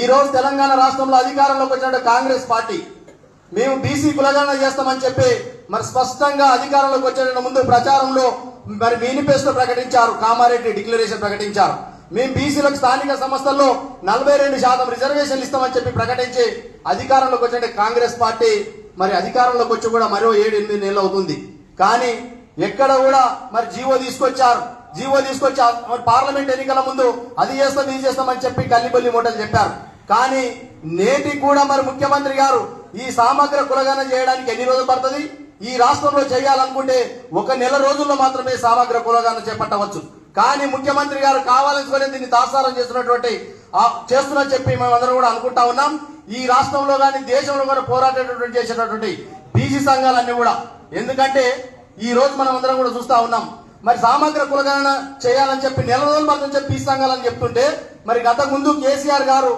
ఈ రోజు తెలంగాణ రాష్ట్రంలో అధికారంలోకి వచ్చిన కాంగ్రెస్ పార్టీ మేము బీసీ కులగణన చేస్తామని చెప్పి మరి స్పష్టంగా అధికారంలోకి వచ్చే ముందు ప్రచారంలో మరి మేనిఫెస్టో ప్రకటించారు, కామారెడ్డి డిక్లరేషన్ ప్రకటించారు. మేము బీసీలకు స్థానిక సంస్థల్లో 42% రిజర్వేషన్లు ఇస్తామని చెప్పి ప్రకటించి అధికారంలోకి వచ్చిన కాంగ్రెస్ పార్టీ మరి అధికారంలోకి వచ్చి కూడా మరో 7-8 నెలలు అవుతుంది. కానీ ఎక్కడ కూడా మరి జీవో తీసుకొచ్చారు. జీవో తీసుకొచ్చి పార్లమెంట్ ఎన్నికల ముందు అది చేస్తాం ఇది చేస్తామని చెప్పి కల్లిబొల్లి మూటలు చెప్పారు. కానీ నేటి కూడా మరి ముఖ్యమంత్రి గారు ఈ సమగ్ర కులగణన చేయడానికి ఎన్ని రోజులు పడుతుంది? ఈ రాష్ట్రంలో చేయాలనుకుంటే 1 నెల రోజుల్లో మాత్రమే సమగ్ర కులగణన చేపట్టవచ్చు. కానీ ముఖ్యమంత్రి గారు కావాలనుకునే దీన్ని తాసారం చేస్తున్నా చెప్పి మేమందరం కూడా అనుకుంటా ఉన్నాం. ఈ రాష్ట్రంలో కానీ దేశంలో కూడా పోరాటం చేసేటటువంటి బీసీ సంఘాలన్నీ కూడా, ఎందుకంటే ఈ రోజు మనం అందరం కూడా చూస్తా ఉన్నాం మరి సమగ్ర కులగణన చేయాలని చెప్పి నెల రోజులు మాత్రం చెప్పి బీసీ సంఘాలని చెప్తుంటే మరి గత ముందు కేసీఆర్ గారు